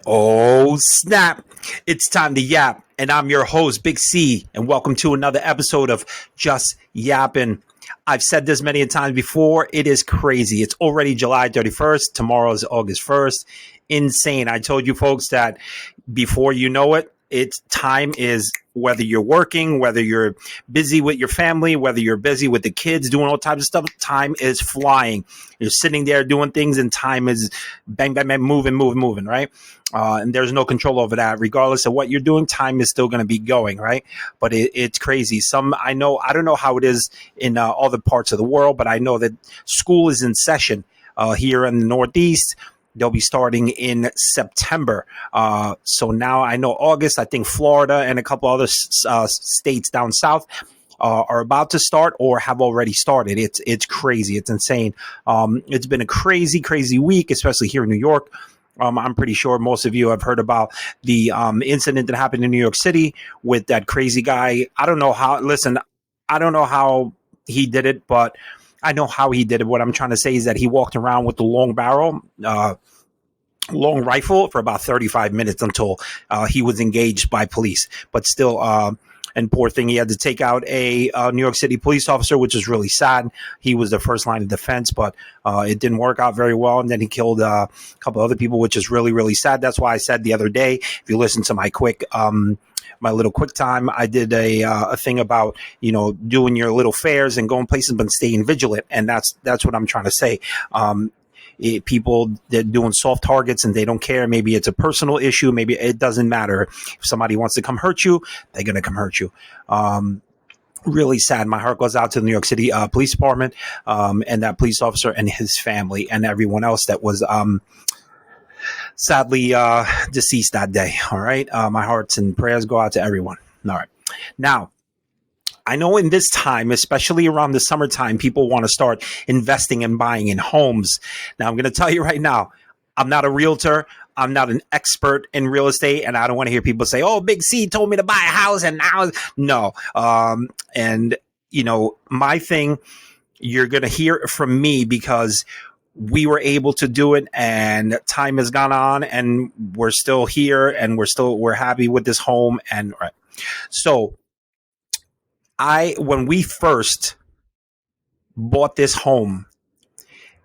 Oh, snap. It's time to yap. And I'm your host, Big C. And welcome to another episode of Just Yapping. I've said this many times before. It is crazy. It's already July 31st. Tomorrow is August 1st. Insane. I told you folks that before you know it, it's time is whether you're working, whether you're busy with your family, whether you're busy with the kids, doing all types of stuff, time is flying. You're sitting there doing things and time is bang, bang, bang, moving, right? And there's no control over that. Regardless of what you're doing, time is still going to be going, right? But it's crazy. I don't know how it is in other parts of the world, but I know that school is in session here in the Northeast. They'll be starting in September. So now I know August, I think Florida and a couple other states down south are about to start or have already started. It's crazy. It's insane. It's been a crazy week, especially here in New York. I'm pretty sure most of you have heard about the incident that happened in New York City with that crazy guy. I don't know how he did it, but I know how he did it. What I'm trying to say is that he walked around with the long barrel, long rifle for about 35 minutes until he was engaged by police. But still, and poor thing, he had to take out a New York City police officer, which is really sad. He was the first line of defense, but it didn't work out very well. And then he killed a couple other people, which is really sad. That's why I said the other day, if you listen to my little quick time, I did a thing about, doing your little fairs and going places, but staying vigilant. And that's what I'm trying to say. People that are doing soft targets and they don't care. Maybe it's a personal issue. Maybe it doesn't matter. If somebody wants to come hurt you, they're going to come hurt you. Really sad. My heart goes out to the New York City Police Department and that police officer and his family and everyone else that was sadly deceased that day. All right. My hearts and prayers go out to everyone. All right. Now, I know in this time, especially around the summertime, people want to start investing and buying in homes. Now, I'm going to tell you right now, I'm not a realtor. I'm not an expert in real estate, and I don't want to hear people say, "Oh, Big C told me to buy a house," and now, no. And my thing, you're going to hear it from me because we were able to do it, and time has gone on, and we're still here, and we're happy with this home, and right. So, when we first bought this home,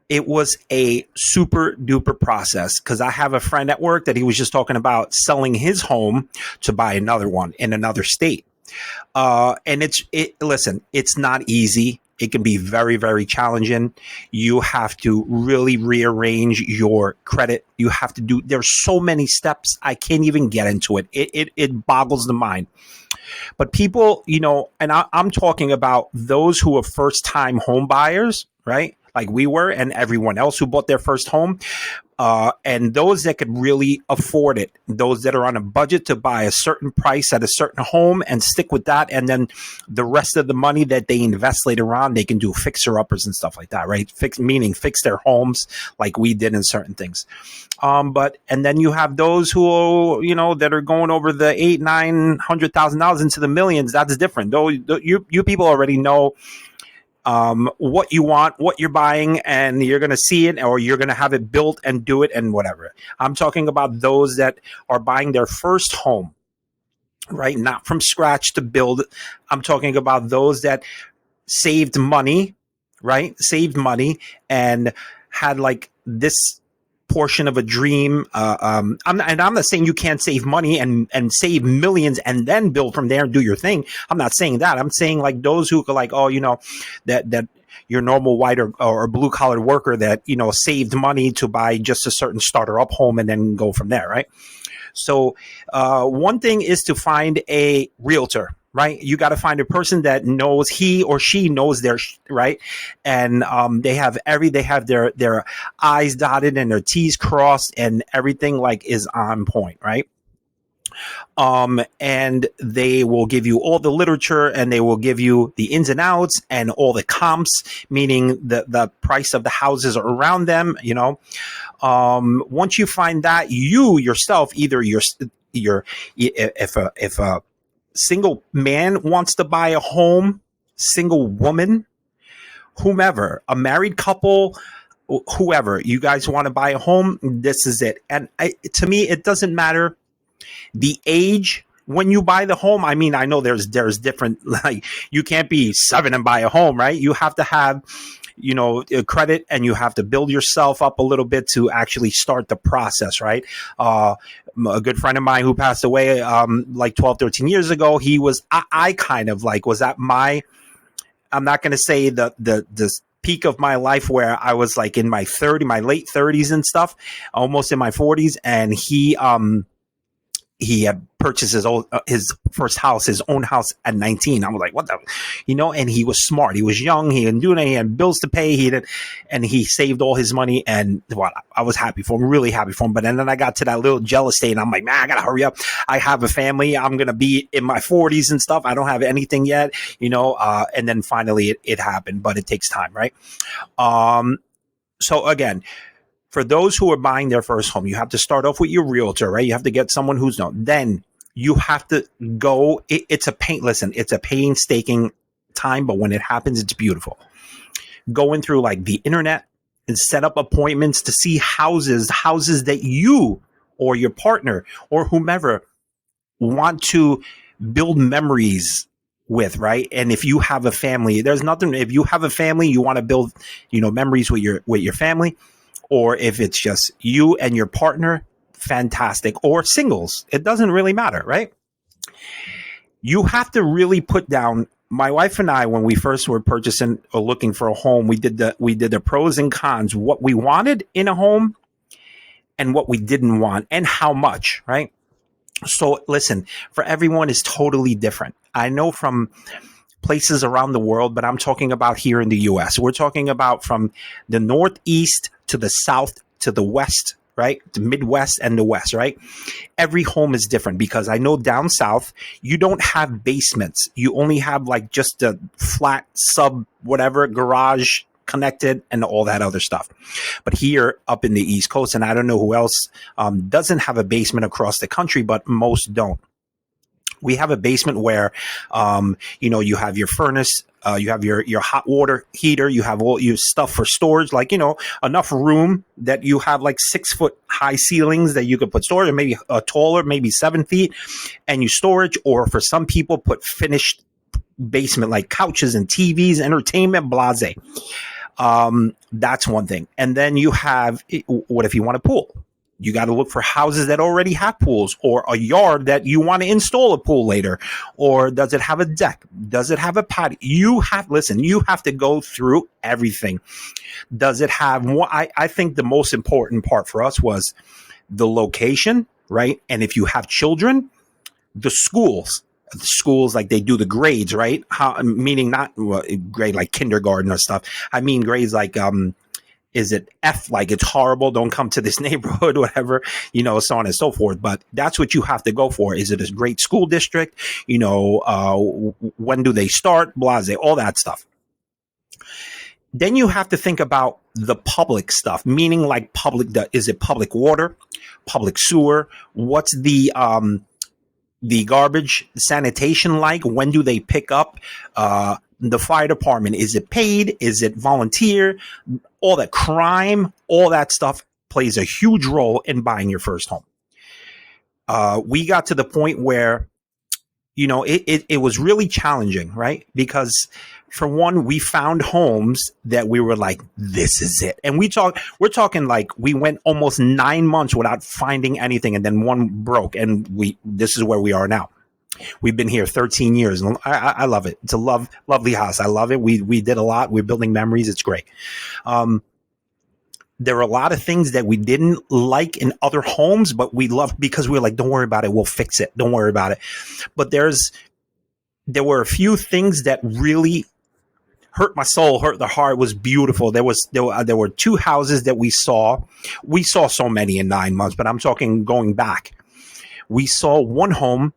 it was a super duper process because I have a friend at work that he was just talking about selling his home to buy another one in another state. And listen, it's not easy. It can be very challenging. You have to really rearrange your credit. There's so many steps. I can't even get into it. It boggles the mind. But people, and I'm talking about those who are first time home buyers, right? Like we were, and everyone else who bought their first home, and those that could really afford it, those that are on a budget to buy a certain price at a certain home and stick with that. And then the rest of the money that they invest later on, they can do fixer uppers and stuff like that, right? Fix their homes like we did in certain things. And then you have those who, that are going over the $800,000-900,000 into the millions. That's different. Though you people already know what you want, what you're buying, and you're going to see it or you're going to have it built and do it and whatever. I'm talking about those that are buying their first home, right? Not from scratch to build. I'm talking about those that saved money, right? Saved money and had like this portion of a dream. I'm not saying you can't save money and save millions and then build from there and do your thing. I'm not saying that. I'm saying like those who are like, that your normal white or blue collar worker that, saved money to buy just a certain starter up home and then go from there. Right. So one thing is to find a realtor. Right, you got to find a person that knows he or she knows their right, and they have their I's dotted and their T's crossed, and everything like is on point, right? And they will give you all the literature and they will give you the ins and outs and all the comps, meaning the price of the houses around them. Once you find that, you yourself, either if a single man wants to buy a home, single woman, whomever, a married couple, whoever you guys want to buy a home, this is it. And to me, it doesn't matter the age when you buy the home. I mean, I know there's different, like, you can't be 7 and buy a home, right? You have to have, credit, and you have to build yourself up a little bit to actually start the process, right? A good friend of mine who passed away like 12, 13 years ago, he was, I kind of like was at my, I'm not going to say the peak of my life where I was like in my late 30s and stuff, almost in my 40s. And he had purchased his first house, his own house at 19. I was like, what the, and he was smart. He was young. He didn't do anything. He had bills to pay. And he saved all his money. And well, I was happy for him, really happy for him. But then I got to that little jealous state, and I'm like, man, I got to hurry up. I have a family. I'm going to be in my 40s and stuff. I don't have anything yet, and then finally it happened, but it takes time, right? So again, for those who are buying their first home, you have to start off with your realtor, right? You have to get someone who's known. Then you have to go. It's a painstaking time, but when it happens, it's beautiful. Going through like the internet and set up appointments to see houses that you or your partner or whomever want to build memories with, right? And if you have a family, if you have a family, you want to build, memories with your family. Or if it's just you and your partner, fantastic. Or singles, it doesn't really matter, right? You have to really put down. My wife and I, when we first were purchasing or looking for a home, we did the pros and cons, what we wanted in a home and what we didn't want, and how much, right? So listen, for everyone is totally different. I know from places around the world, but I'm talking about here in the US. We're talking about from the Northeast to the South to the West, right? The Midwest and the West, right? Every home is different, because I know down South, you don't have basements. You only have like just a flat sub, whatever, garage connected and all that other stuff. But here up in the East Coast, and I don't know who else doesn't have a basement across the country, but most don't. We have a basement where, you have your furnace, you have your hot water heater, you have all your stuff for storage, like, enough room that you have like 6-foot high ceilings that you could put storage, or maybe taller, maybe 7 feet, and you storage. Or for some people, put finished basement, like couches and TVs, entertainment, blase. That's one thing. And then you have, what if you want a pool? You got to look for houses that already have pools, or a yard that you want to install a pool later. Or does it have a deck? Does it have a patio? You have to go through everything. Does it have more? I think the most important part for us was the location, right? And if you have children, the schools, like they do the grades, right? Meaning not grade like kindergarten or stuff. I mean grades like, is it F, like it's horrible, don't come to this neighborhood, whatever, so on and so forth. But that's what you have to go for. Is it a great school district? When do they start? Blase, all that stuff. Then you have to think about the public stuff, meaning like is it public water, public sewer? What's the garbage sanitation like? When do they pick up? The fire department, is it paid? Is it volunteer? All that crime, all that stuff plays a huge role in buying your first home. We got to the point where, it was really challenging, right? Because for one, we found homes that we were like, this is it. And we're talking like we went almost 9 months without finding anything. And then one broke, and this is where we are now. We've been here 13 years, and I love it. It's a lovely house. I love it. We did a lot. We're building memories. It's great. There were a lot of things that we didn't like in other homes, but we loved because we were like, don't worry about it. We'll fix it. Don't worry about it. But there were a few things that really hurt my soul, hurt the heart. It was beautiful. There were 2 houses that we saw. We saw so many in 9 months, but I'm talking going back. We saw one home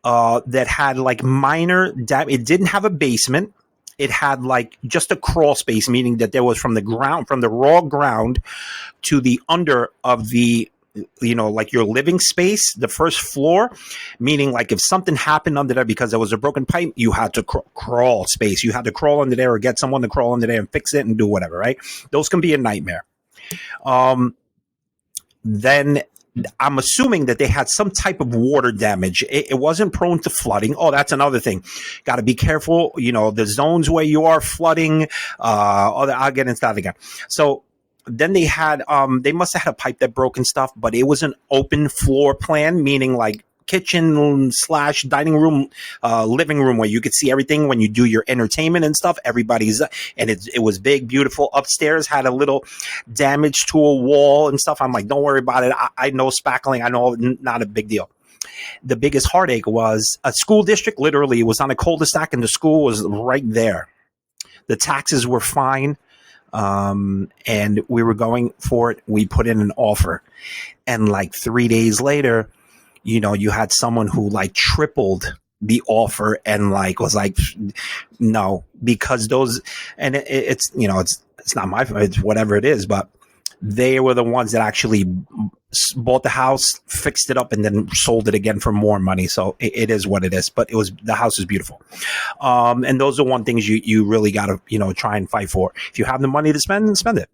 that had like minor damage. It didn't have a basement. It had like just a crawl space, meaning that there was from the raw ground to the under of the, like your living space, the first floor, meaning like if something happened under there because there was a broken pipe, you had to crawl space. You had to crawl under there or get someone to crawl under there and fix it and do whatever, right? Those can be a nightmare. Then I'm assuming that they had some type of water damage. It wasn't prone to flooding. Oh, that's another thing. Got to be careful. The zones where you are flooding. I'll get into that again. So then they must have had a pipe that broke and stuff, but it was an open floor plan, meaning like kitchen / dining room, living room, where you could see everything when you do your entertainment and stuff. And it was big, beautiful. Upstairs had a little damage to a wall and stuff. I'm like, don't worry about it. I know spackling. I know, not a big deal. The biggest heartache was a school district. Literally, it was on a cul-de-sac, and the school was right there. The taxes were fine. And we were going for it. We put in an offer, and like 3 days later, you had someone who like tripled the offer and like was like, no, because those, and it's not my fault, it's whatever it is, but they were the ones that actually bought the house, fixed it up, and then sold it again for more money. So it is what it is, but the house is beautiful. And those are one things you really got to, try and fight for. If you have the money to spend, then spend it.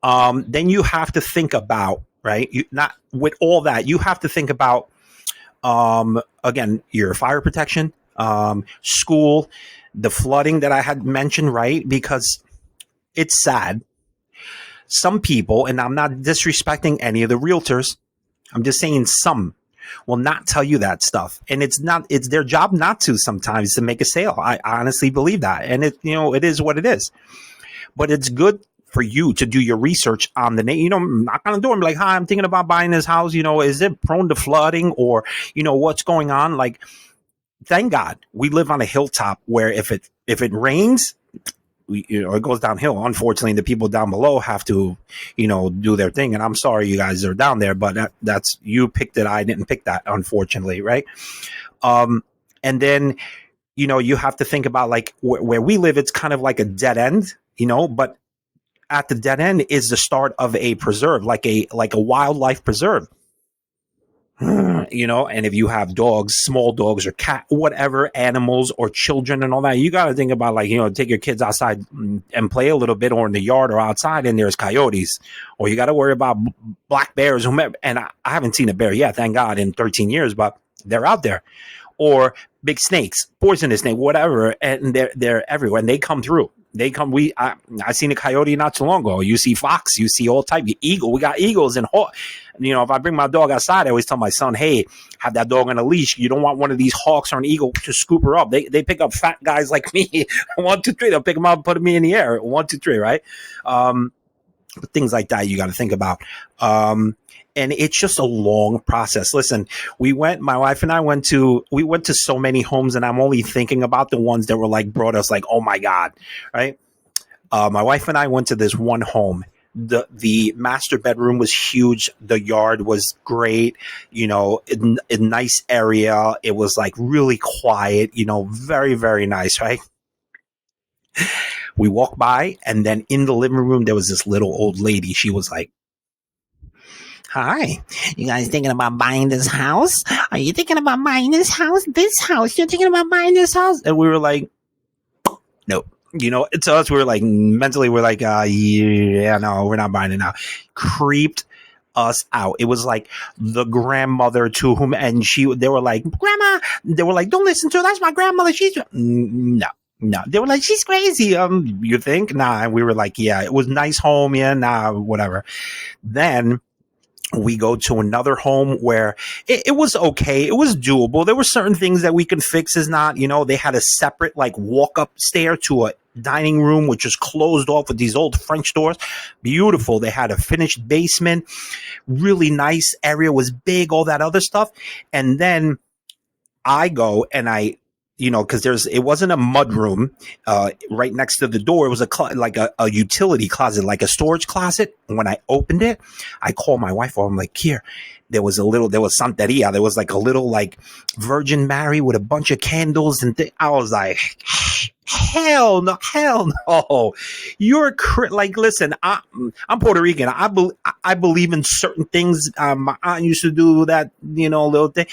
Then you have to think about, right? Not with all that, you have to think about, again, your fire protection, school, the flooding that I had mentioned, right? Because it's sad. Some people, and I'm not disrespecting any of the realtors, I'm just saying some will not tell you that stuff. And it's their job not to sometimes to make a sale. I honestly believe that. And it is what it is. But it's good for you to do your research on the name, knock on the door and be like, hi, I'm thinking about buying this house. Is it prone to flooding, or, what's going on? Like, thank God we live on a hilltop where if it rains, it goes downhill. Unfortunately, the people down below have to, do their thing. And I'm sorry you guys are down there, but that's, you picked it. I didn't pick that, unfortunately. Right. And then, you have to think about like where we live, it's kind of like a dead end, but at the dead end is the start of a preserve, like a wildlife preserve. And if you have dogs, small dogs or cat, whatever, animals or children and all that, you got to think about like, take your kids outside and play a little bit, or in the yard or outside, and there's coyotes, or you got to worry about black bears, whomever. And I haven't seen a bear yet, thank God, in 13 years, but they're out there. Or big snakes, poisonous snake, whatever. And they're everywhere, and they come through. I seen a coyote not too long ago. You see fox, you see all type of eagle. We got eagles and hawk. If I bring my dog outside, I always tell my son, hey, have that dog on a leash. You don't want one of these hawks or an eagle to scoop her up. They pick up fat guys like me. 1, 2, 3. They'll pick them up, put me in the air. 1, 2, 3. Right. But things like that you got to think about. And it's just a long process. Listen, my wife and I went to so many homes, and I'm only thinking about the ones that were like, brought us like, oh my God. Right. My wife and I went to this one home. The master bedroom was huge. The yard was great. A nice area. It was like really quiet, very, very nice. Right. We walked by, and then in the living room, there was this little old lady. She was like, hi, you guys thinking about buying this house? Are you thinking about buying this house? This house? You're thinking about buying this house? And we were like, no. To us, we were like, mentally, we're like, yeah, no, we're not buying it now. Creeped us out. It was like the grandmother to whom, and they were like, grandma, they were like, don't listen to her. That's my grandmother. She's, no. They were like, she's crazy. You think? Nah. And we were like, yeah, it was nice home. Yeah, nah, whatever. Then we go to another home where it was okay. It was doable. There were certain things that we could fix. Is not, they had a separate like walk up stair to a dining room, which was closed off with these old French doors. Beautiful. They had a finished basement, really nice area, was big, all that other stuff. And then I go and because it wasn't a mud room right next to the door. It was a utility closet, like a storage closet. And when I opened it, I called my wife. I'm like, here, there was Santeria. There was like a little like Virgin Mary with a bunch of candles and I was like, hell no. You're like, listen, I'm Puerto Rican. I believe in certain things. My aunt used to do that, little thing,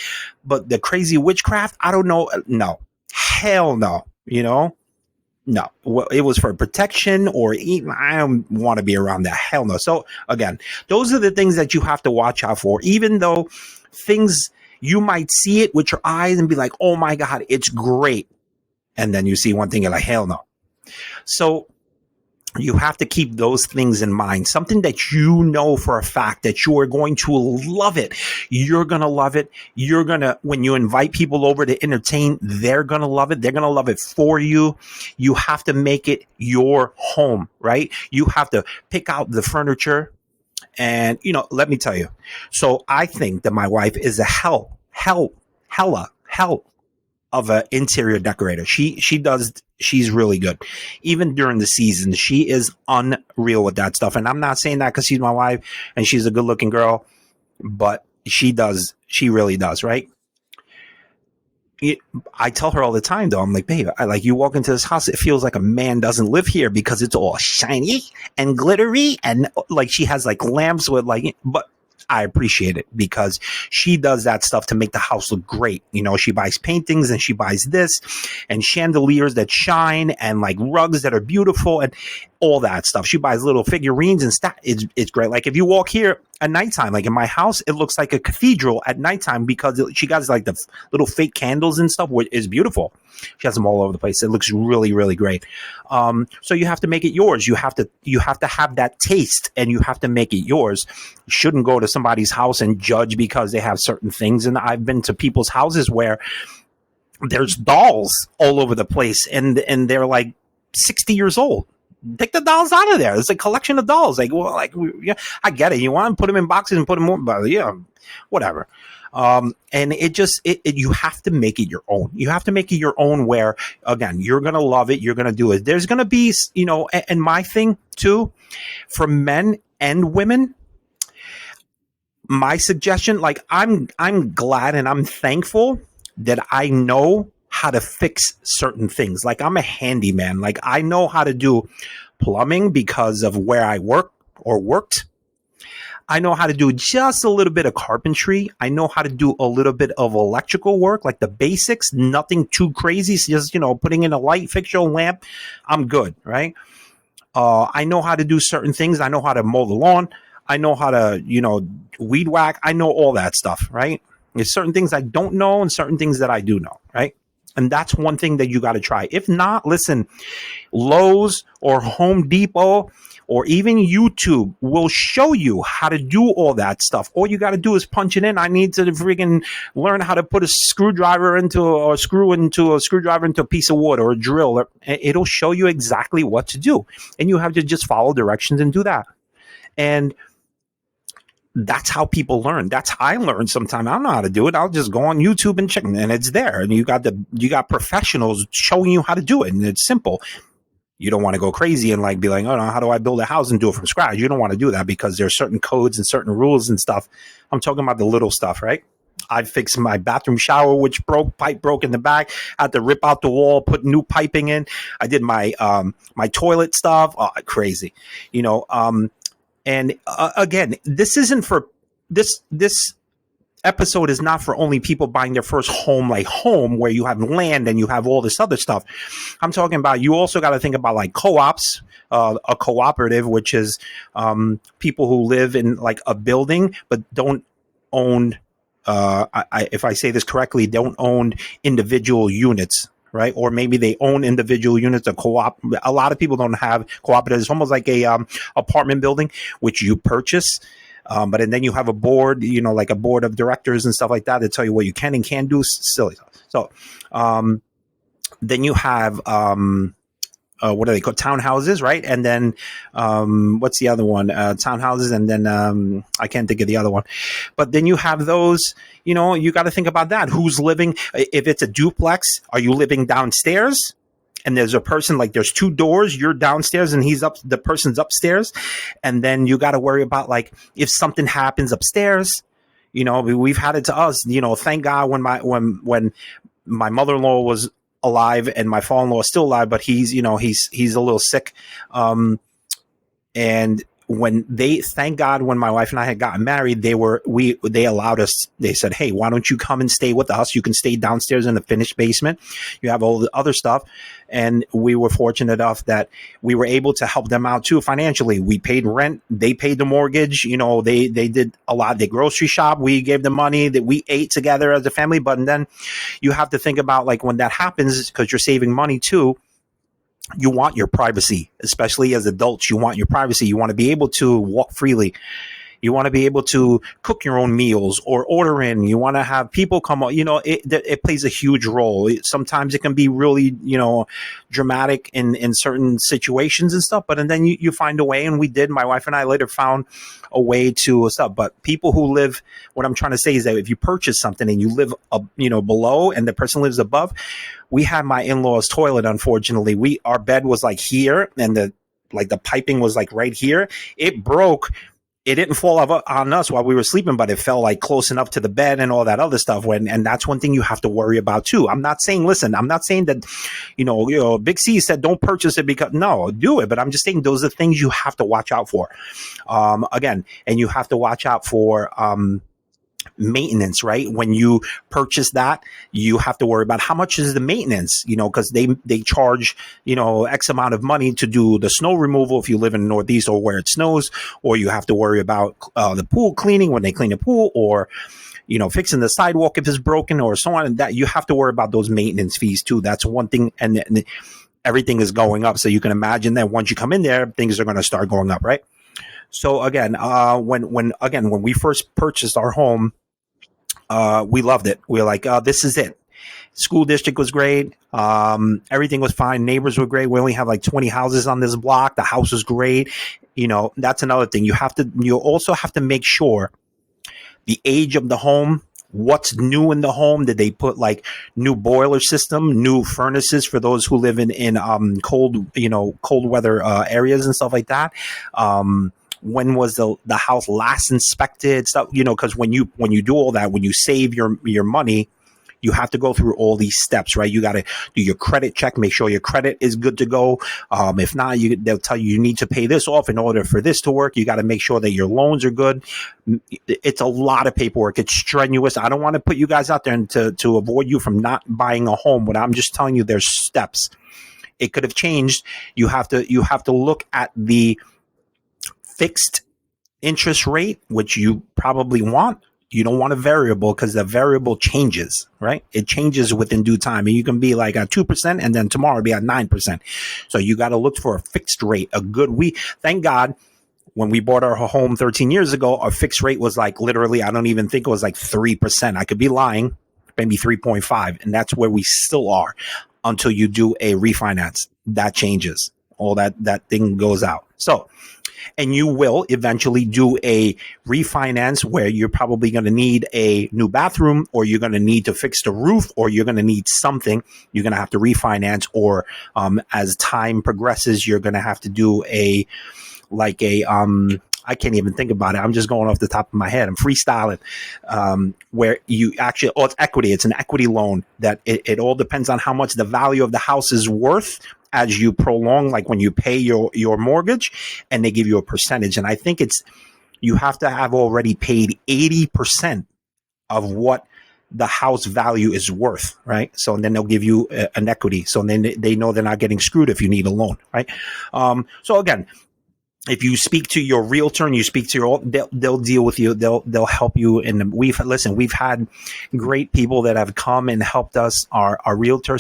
but the crazy witchcraft, I don't know. No. Hell no, No, well, it was for protection or even, I don't want to be around that. Hell no. So again, those are the things that you have to watch out for, even though things you might see it with your eyes and be like, oh my God, it's great. And then you see one thing, you're like, hell no. So you have to keep those things in mind. Something that you know for a fact that you are going to love it. You're going to love it. You're going to, when you invite people over to entertain, they're going to love it. They're going to love it for you. You have to make it your home, right? You have to pick out the furniture. And, let me tell you. So I think that my wife is a hella of an interior decorator. She's really good. Even during the season, she is unreal with that stuff. And I'm not saying that because she's my wife and she's a good looking girl, but she really does, right? I tell her all the time though, I'm like, babe, you walk into this house, it feels like a man doesn't live here because it's all shiny and glittery and like she has like lamps with but I appreciate it because she does that stuff to make the house look great. She buys paintings and she buys this and chandeliers that shine and like rugs that are beautiful and all that stuff. She buys little figurines and stuff. It's great. Like if you walk here at nighttime, like in my house, it looks like a cathedral at nighttime because she got like the little fake candles and stuff, which is beautiful. She has them all over the place. It looks really, really great. So you have to make it yours. You have to have that taste and you have to make it yours. You shouldn't go to somebody's house and judge because they have certain things. And I've been to people's houses where there's dolls all over the place and they're like 60 years old. Take the dolls out of there. There's a collection of dolls. Yeah, I get it. You want to put them in boxes and put them on, but yeah, whatever. And you have to make it your own. You have to make it your own where, again, you're going to love it. You're going to do it. There's going to be, and my thing too, for men and women, my suggestion, I'm glad and I'm thankful that I know how to fix certain things. Like I'm a handyman. Like I know how to do plumbing because of where I work or worked. I know how to do just a little bit of carpentry. I know how to do a little bit of electrical work, like the basics, nothing too crazy. So just, putting in a light fixture, lamp, I'm good, right? I know how to do certain things. I know how to mow the lawn. I know how to, weed whack. I know all that stuff, right? There's certain things I don't know and certain things that I do know, right? And that's one thing that you got to try. If not, listen, Lowe's or Home Depot or even YouTube will show you how to do all that stuff. All you got to do is punch it in. I need to freaking learn how to put a screwdriver into a piece of wood or a drill. It'll show you exactly what to do. And you have to just follow directions and do that. And that's how people learn. That's how I learn sometimes. I don't know how to do it. I'll just go on YouTube and check, and it's there. And you got professionals showing you how to do it, and it's simple. You don't want to go crazy and be like, oh no, how do I build a house and do it from scratch? You don't want to do that because there's certain codes and certain rules and stuff. I'm talking about the little stuff, right? I fixed my bathroom shower, which pipe broke in the back. I had to rip out the wall, put new piping in. I did my toilet stuff. Oh, crazy, And again, this isn't for this episode is not for only people buying their first home, like home where you have land and you have all this other stuff. I'm talking about, you also got to think about like co-ops, a cooperative, which is people who live in like a building, but don't own, if I say this correctly, don't own individual units. Right. Or maybe they own individual units of co-op. A lot of people don't have cooperatives. It's almost like a apartment building, which you purchase. But and then you have a board, like a board of directors and stuff like that tell you what you can and can't do. Silly. So then you have what are they called? Townhouses, right? And then what's the other one? Townhouses, and then I can't think of the other one. But then you have those, you got to think about that. Who's living? If it's a duplex, are you living downstairs? And there's a person, like there's two doors, you're downstairs and the person's upstairs. And then you got to worry about like if something happens upstairs, we've had it to us, thank God when my mother-in-law was alive and my father-in-law is still alive, but he's a little sick. And thank God, when my wife and I had gotten married, they allowed us, they said, hey, why don't you come and stay with us? You can stay downstairs in the finished basement. You have all the other stuff. And we were fortunate enough that we were able to help them out too financially. We paid rent. They paid the mortgage. They did a lot. They grocery shop. We gave them money that we ate together as a family. But then you have to think about, like, when that happens, because you're saving money too, you want your privacy, especially as adults. You want your privacy. You want to be able to walk freely. You want to be able to cook your own meals or order in. You want to have people come up. It plays a huge role. Sometimes it can be really, dramatic in certain situations and stuff. But and then you find a way, and we did. My wife and I later found a way to stuff. But people who live, what I'm trying to say is that if you purchase something and you live below, and the person lives above, we had my in-laws' toilet. Unfortunately, our bed was like here, and the piping was like right here. It broke. It didn't fall on us while we were sleeping, but it fell like close enough to the bed and all that other stuff. And that's one thing you have to worry about too. I'm not saying that, Big C said don't purchase it because no, do it. But I'm just saying those are things you have to watch out for. Again, and you have to watch out for, maintenance, right? When you purchase that, you have to worry about how much is the maintenance, because they charge, X amount of money to do the snow removal if you live in the Northeast or where it snows, or you have to worry about the pool cleaning when they clean the pool, or fixing the sidewalk if it's broken, or so on. And that you have to worry about those maintenance fees too. That's one thing. And everything is going up. So you can imagine that once you come in there, things are going to start going up, right? So again, when we first purchased our home, we loved it. We were like, this is it. School district was great. Everything was fine. Neighbors were great. We only have like 20 houses on this block. The house was great. That's another thing. You also have to make sure the age of the home, what's new in the home. Did they put like new boiler system, new furnaces for those who live in cold weather areas and stuff like that? When was the house last inspected? Stuff, because when you do all that, when you save your money, you have to go through all these steps, right? You got to do your credit check, make sure your credit is good to go. If not, they'll tell you need to pay this off in order for this to work. You got to make sure that your loans are good. It's a lot of paperwork. It's strenuous. I don't want to put you guys out there and to avoid you from not buying a home, but I'm just telling you there's steps. It could have changed. You have to look at the fixed interest rate, which you probably want. You don't want a variable because the variable changes, right? It changes within due time. And you can be like at 2% and then tomorrow be at 9%. So you got to look for a fixed rate, thank God, when we bought our home 13 years ago, our fixed rate was like literally, I don't even think it was like 3%. I could be lying, maybe 3.5. And that's where we still are until you do a refinance. That changes. All that thing goes out. So, and you will eventually do a refinance where you're probably going to need a new bathroom, or you're going to need to fix the roof, or you're going to need something. You're going to have to refinance, or as time progresses, you're going to have to do I can't even think about it. I'm just going off the top of my head. I'm freestyling. Where you actually, it's equity. It's an equity loan that it all depends on how much the value of the house is worth as you prolong, like when you pay your mortgage, and they give you a percentage. And I think you have to have already paid 80% of what the house value is worth, right? So then they'll give you an equity. So then they know they're not getting screwed if you need a loan, right? So again, if you speak to your realtor and you speak to they'll deal with you. They'll help you. And we've had great people that have come and helped us. Our realtor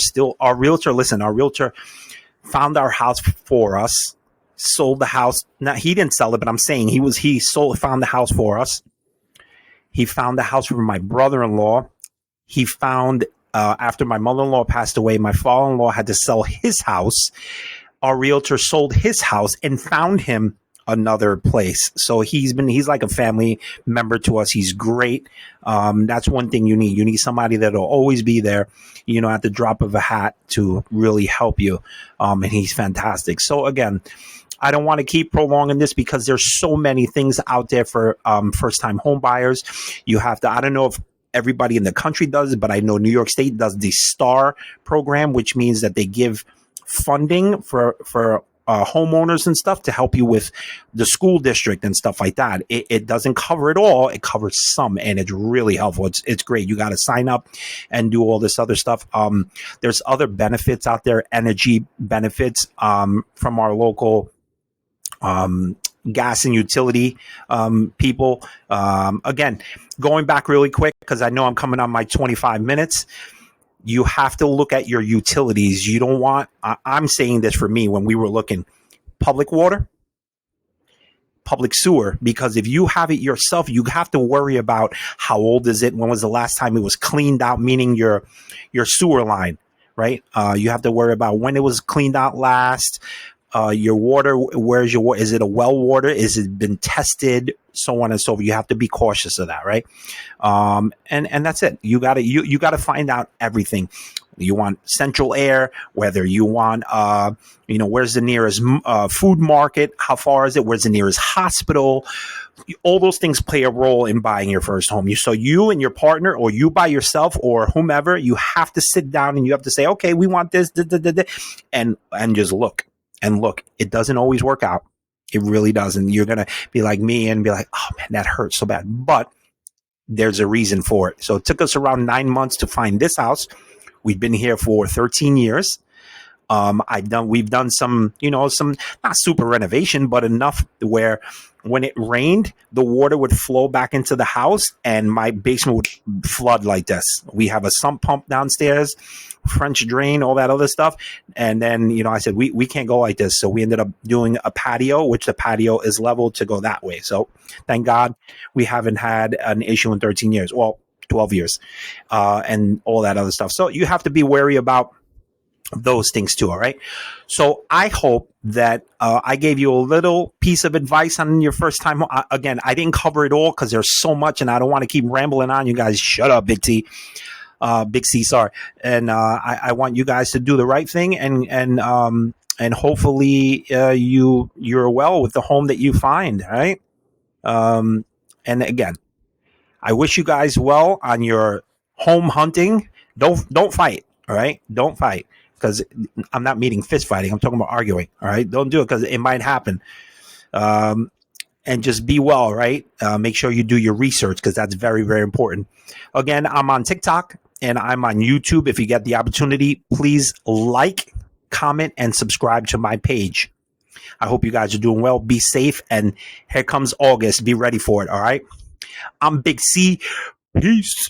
found our house for us, sold the house. Now, he didn't sell it, but I'm saying found the house for us. He found the house for my brother-in-law. He found, after my mother-in-law passed away, my father-in-law had to sell his house. Our realtor sold his house and found him another place. So he's like a family member to us. He's great. That's one thing you need. You need somebody that'll always be there, at the drop of a hat to really help you. And he's fantastic. So again, I don't want to keep prolonging this because there's so many things out there for first-time home buyers. You have to, I don't know if everybody in the country does it, but I know New York State does the STAR program, which means that they give funding for homeowners and stuff to help you with the school district and stuff like that. It doesn't cover it all. It covers some, and it's really helpful. It's great. You got to sign up and do all this other stuff. There's other benefits out there, energy benefits from our local gas and utility people. Again, going back really quick, because I know I'm coming on my 25 minutes. You have to look at your utilities. You don't want, I'm saying this for me when we were looking, public water, public sewer, because if you have it yourself, you have to worry about how old is it? When was the last time it was cleaned out, meaning your sewer line, right? You have to worry about when it was cleaned out last. Your water, where's your water? Is it a well water? Is it been tested? So on and so forth. You have to be cautious of that, right? And that's it. You gotta find out everything. You want central air, whether you want, where's the nearest food market? How far is it? Where's the nearest hospital? All those things play a role in buying your first home. So you and your partner, or you by yourself, or whomever, you have to sit down and you have to say, okay, we want this, and just look. And look, it doesn't always work out. It really doesn't. You're going to be like me and be like, oh man, that hurts so bad. But there's a reason for it. So it took us around 9 months to find this house. We've been here for 13 years. We've done some not super renovation, but enough where when it rained, the water would flow back into the house and my basement would flood like this. We have a sump pump downstairs, French drain, all that other stuff. And then, I said, we can't go like this. So we ended up doing a patio, which the patio is level to go that way. So thank God we haven't had an issue in 13 years. Well, 12 years, and all that other stuff. So you have to be wary about those things too. All right. So I hope that I gave you a little piece of advice on your first time. Again, I didn't cover it all because there's so much and I don't want to keep rambling on. You guys shut up, Big C, sorry. And I want you guys to do the right thing and hopefully you're well with the home that you find. Right. And again, I wish you guys well on your home hunting. Don't fight. All right. Don't fight. Because I'm not meaning fist fighting. I'm talking about arguing. All right. Don't do it because it might happen. And just be well. Right. Make sure you do your research because that's very, very important. Again, I'm on TikTok and I'm on YouTube. If you get the opportunity, please like, comment, and subscribe to my page. I hope you guys are doing well. Be safe. And here comes August. Be ready for it. All right. I'm Big C. Peace.